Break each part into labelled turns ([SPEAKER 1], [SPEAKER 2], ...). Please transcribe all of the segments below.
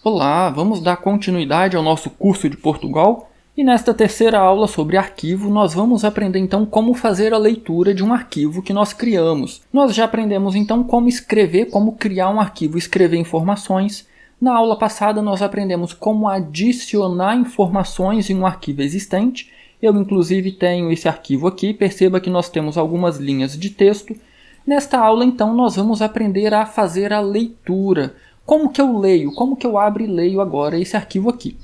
[SPEAKER 1] Olá, vamos dar continuidade ao nosso curso de Portugal e nesta terceira aula sobre arquivo nós vamos aprender então como fazer a leitura de um arquivo que nós criamos. Nós já aprendemos então como escrever, como criar um arquivo, escrever informações. Na aula passada nós aprendemos como adicionar informações em um arquivo existente. Eu inclusive tenho esse arquivo aqui, perceba que nós temos algumas linhas de texto. Nesta aula então nós vamos aprender a fazer a leitura. Como que eu leio? Como que eu abro e leio agora esse arquivo aqui?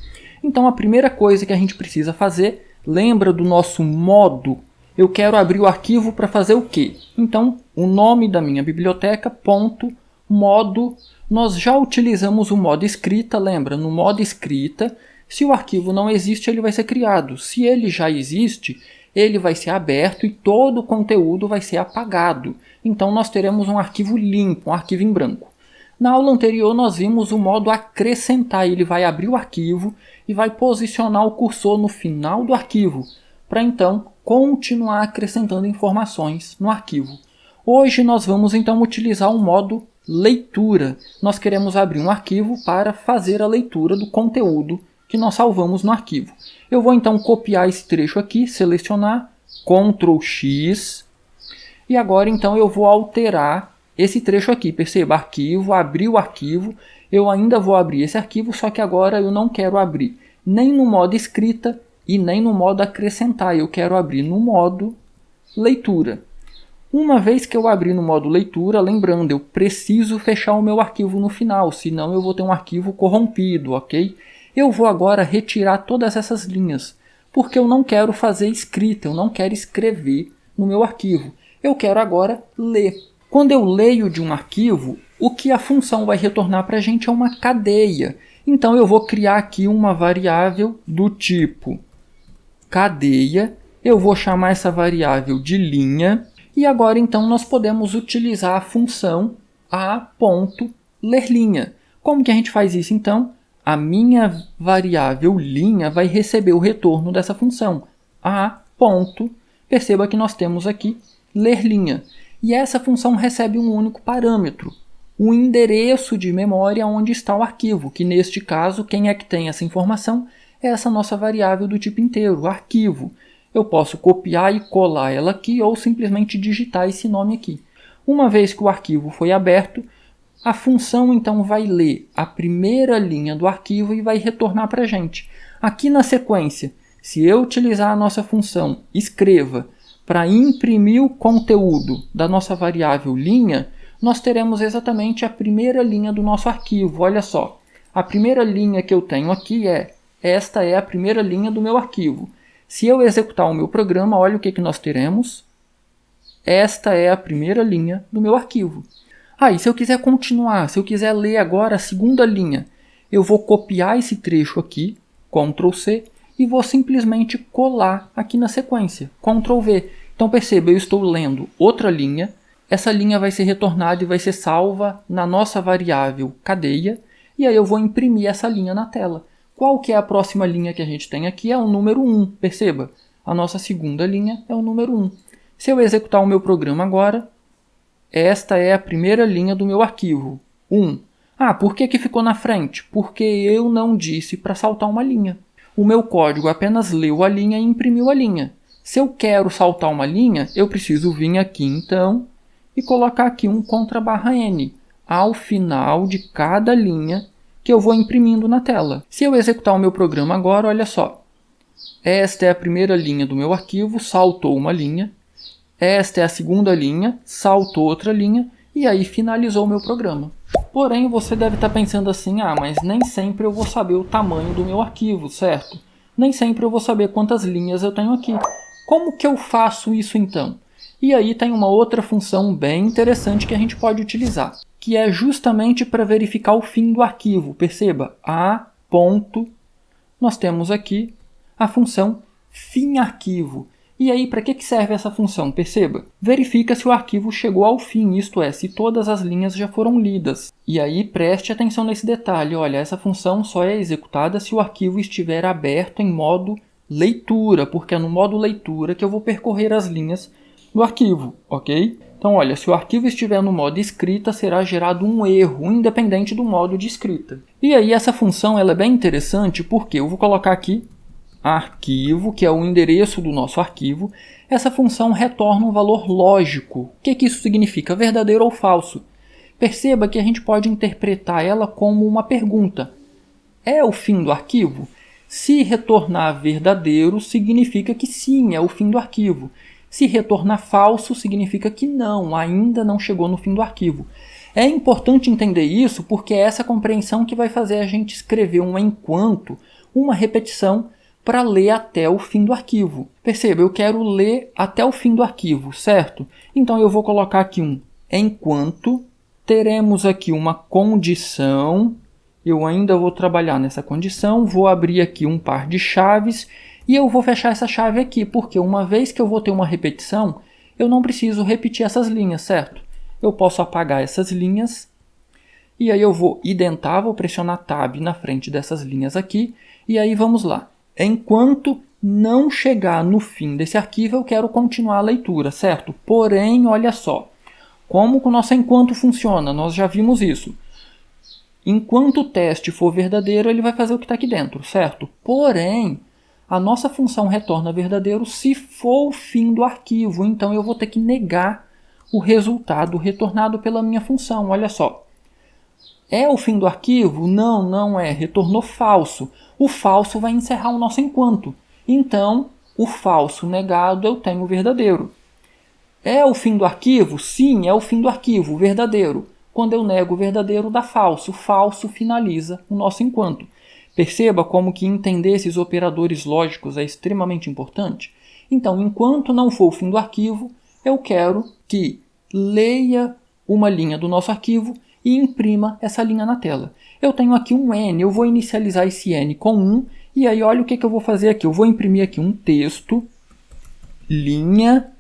[SPEAKER 1] Então a primeira coisa que a gente precisa fazer, lembra do nosso modo? Eu quero abrir o arquivo para fazer o quê? Então o nome da minha biblioteca, ponto, modo, nós já utilizamos o modo escrita, lembra? No modo escrita, se o arquivo não existe, ele vai ser criado. Se ele já existe, ele vai ser aberto e todo o conteúdo vai ser apagado. Então nós teremos um arquivo limpo, um arquivo em branco. Na aula anterior nós vimos o modo acrescentar, ele vai abrir o arquivo e vai posicionar o cursor no final do arquivo, para então continuar acrescentando informações no arquivo. Hoje nós vamos então utilizar o modo leitura. Nós queremos abrir um arquivo para fazer a leitura do conteúdo que nós salvamos no arquivo. Eu vou então copiar esse trecho aqui, selecionar, Ctrl X, e agora então eu vou alterar esse trecho aqui, perceba, arquivo, abrir o arquivo, eu ainda vou abrir esse arquivo, só que agora eu não quero abrir nem no modo escrita e nem no modo acrescentar, eu quero abrir no modo leitura. Uma vez que eu abrir no modo leitura, lembrando, eu preciso fechar o meu arquivo no final, senão eu vou ter um arquivo corrompido, ok? Eu vou agora retirar todas essas linhas, porque eu não quero fazer escrita, eu não quero escrever no meu arquivo, eu quero agora ler. Quando eu leio de um arquivo, o que a função vai retornar para a gente é uma cadeia. Então eu vou criar aqui uma variável do tipo cadeia. Eu vou chamar essa variável de linha. E agora então nós podemos utilizar a função a.lerlinha. Como que a gente faz isso então? A minha variável linha vai receber o retorno dessa função. Perceba que nós temos aqui lerlinha. E essa função recebe um único parâmetro, o endereço de memória onde está o arquivo, que neste caso, quem é que tem essa informação? É essa nossa variável do tipo inteiro, arquivo. Eu posso copiar e colar ela aqui ou simplesmente digitar esse nome aqui. Uma vez que o arquivo foi aberto, a função então vai ler a primeira linha do arquivo e vai retornar para a gente. Aqui na sequência, se eu utilizar a nossa função escreva, para imprimir o conteúdo da nossa variável linha, nós teremos exatamente a primeira linha do nosso arquivo. Olha só, a primeira linha que eu tenho aqui esta é a primeira linha do meu arquivo. Se eu executar o meu programa, olha o que nós teremos. Esta é a primeira linha do meu arquivo. E se eu quiser continuar, se eu quiser ler agora a segunda linha, eu vou copiar esse trecho aqui, Ctrl C, e vou simplesmente colar aqui na sequência, Ctrl V. Então perceba, eu estou lendo outra linha, essa linha vai ser retornada e vai ser salva na nossa variável cadeia, e aí eu vou imprimir essa linha na tela. Qual que é a próxima linha que a gente tem aqui? É o número 1, perceba, a nossa segunda linha é o número 1. Se eu executar o meu programa agora, esta é a primeira linha do meu arquivo, 1. Por que ficou na frente? Porque eu não disse para saltar uma linha. O meu código apenas leu a linha e imprimiu a linha. Se eu quero saltar uma linha, eu preciso vir aqui então e colocar aqui um _n ao final de cada linha que eu vou imprimindo na tela. Se eu executar o meu programa agora, olha só. Esta é a primeira linha do meu arquivo, saltou uma linha. Esta é a segunda linha, saltou outra linha e aí finalizou o meu programa. Porém, você deve estar pensando assim, mas nem sempre eu vou saber o tamanho do meu arquivo, certo? Nem sempre eu vou saber quantas linhas eu tenho aqui. Como que eu faço isso então? E aí tem uma outra função bem interessante que a gente pode utilizar, que é justamente para verificar o fim do arquivo. Perceba, nós temos aqui a função FIM_ARQUIVO. E aí, para que serve essa função? Perceba, verifica se o arquivo chegou ao fim, isto é, se todas as linhas já foram lidas. E aí, preste atenção nesse detalhe, olha, essa função só é executada se o arquivo estiver aberto em modo leitura, porque é no modo leitura que eu vou percorrer as linhas do arquivo, ok? Então, olha, se o arquivo estiver no modo escrita, será gerado um erro, independente do modo de escrita. E aí, essa função ela é bem interessante porque eu vou colocar aqui arquivo, que é o endereço do nosso arquivo. Essa função retorna um valor lógico. O que isso significa? Verdadeiro ou falso? Perceba que a gente pode interpretar ela como uma pergunta. É o fim do arquivo? Se retornar verdadeiro, significa que sim, é o fim do arquivo. Se retornar falso, significa que não, ainda não chegou no fim do arquivo. É importante entender isso porque é essa compreensão que vai fazer a gente escrever um enquanto, uma repetição, para ler até o fim do arquivo. Perceba, eu quero ler até o fim do arquivo, certo? Então eu vou colocar aqui um enquanto, teremos aqui uma condição, eu ainda vou trabalhar nessa condição, vou abrir aqui um par de chaves e eu vou fechar essa chave aqui, porque uma vez que eu vou ter uma repetição, eu não preciso repetir essas linhas, certo? Eu posso apagar essas linhas e aí eu vou identar, vou pressionar Tab na frente dessas linhas aqui e aí vamos lá. Enquanto não chegar no fim desse arquivo, eu quero continuar a leitura, certo? Porém, olha só, como que o nosso enquanto funciona? Nós já vimos isso. Enquanto o teste for verdadeiro, ele vai fazer o que está aqui dentro, certo? Porém, a nossa função retorna verdadeiro se for o fim do arquivo. Então, eu vou ter que negar o resultado retornado pela minha função. Olha só. É o fim do arquivo? Não, não é. Retornou falso. O falso vai encerrar o nosso enquanto. Então, o falso negado eu tenho o verdadeiro. É o fim do arquivo? Sim, é o fim do arquivo, verdadeiro. Quando eu nego o verdadeiro, dá falso. O falso finaliza o nosso enquanto. Perceba como que entender esses operadores lógicos é extremamente importante? Então, enquanto não for o fim do arquivo, eu quero que leia uma linha do nosso arquivo e imprima essa linha na tela. Eu tenho aqui um N, eu vou inicializar esse N com 1, e aí olha o que eu vou fazer aqui. Eu vou imprimir aqui um texto, linha,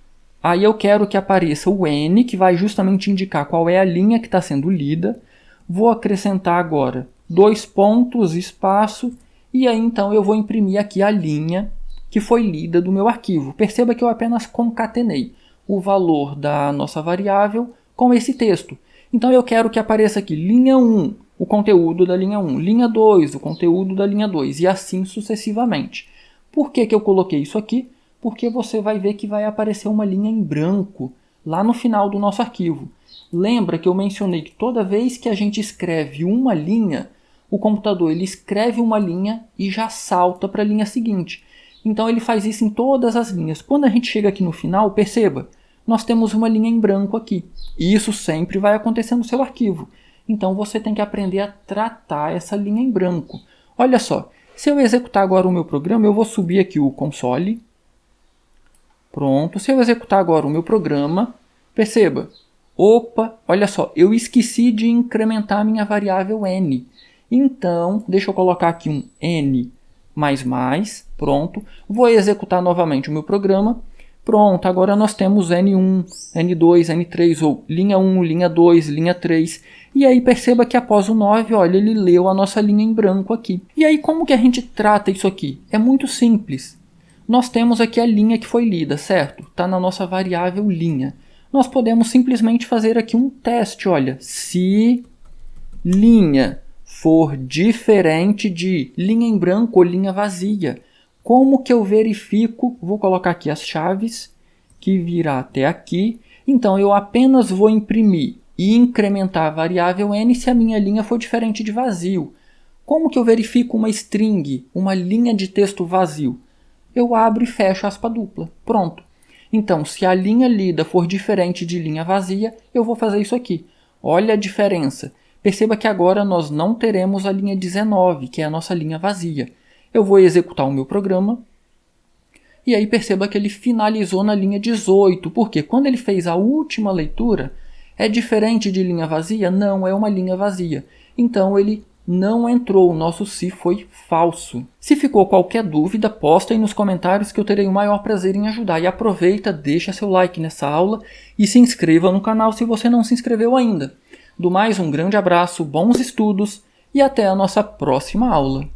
[SPEAKER 1] aí eu quero que apareça o N, que vai justamente indicar qual é a linha que está sendo lida. Vou acrescentar agora 2 pontos, espaço, e aí então eu vou imprimir aqui a linha que foi lida do meu arquivo. Perceba que eu apenas concatenei o valor da nossa variável com esse texto. Então eu quero que apareça aqui linha 1, o conteúdo da linha 1, linha 2, o conteúdo da linha 2, e assim sucessivamente. Por que eu coloquei isso aqui? Porque você vai ver que vai aparecer uma linha em branco lá no final do nosso arquivo. Lembra que eu mencionei que toda vez que a gente escreve uma linha, o computador ele escreve uma linha e já salta para a linha seguinte. Então ele faz isso em todas as linhas. Quando a gente chega aqui no final, perceba, nós temos uma linha em branco aqui. E isso sempre vai acontecer no seu arquivo. Então você tem que aprender a tratar essa linha em branco. Olha só, se eu executar agora o meu programa, eu vou subir aqui o console. Pronto, se eu executar agora o meu programa, perceba, opa, olha só, eu esqueci de incrementar a minha variável n. Então, deixa eu colocar aqui um n++, pronto. Vou executar novamente o meu programa. Pronto, agora nós temos N1, N2, N3, ou linha 1, linha 2, linha 3. E aí perceba que após o 9, olha, ele leu a nossa linha em branco aqui. E aí como que a gente trata isso aqui? É muito simples. Nós temos aqui a linha que foi lida, certo? Está na nossa variável linha. Nós podemos simplesmente fazer aqui um teste, olha. Se linha for diferente de linha em branco ou linha vazia, como que eu verifico? Vou colocar aqui as chaves, que virá até aqui. Então, eu apenas vou imprimir e incrementar a variável n se a minha linha for diferente de vazio. Como que eu verifico uma string, uma linha de texto vazio? Eu abro e fecho aspa dupla. Pronto. Então, se a linha lida for diferente de linha vazia, eu vou fazer isso aqui. Olha a diferença. Perceba que agora nós não teremos a linha 19, que é a nossa linha vazia. Eu vou executar o meu programa e aí perceba que ele finalizou na linha 18, porque quando ele fez a última leitura, é diferente de linha vazia? Não, é uma linha vazia. Então ele não entrou, o nosso se foi falso. Se ficou qualquer dúvida, posta aí nos comentários que eu terei o maior prazer em ajudar. E aproveita, deixa seu like nessa aula e se inscreva no canal se você não se inscreveu ainda. Do mais, um grande abraço, bons estudos e até a nossa próxima aula.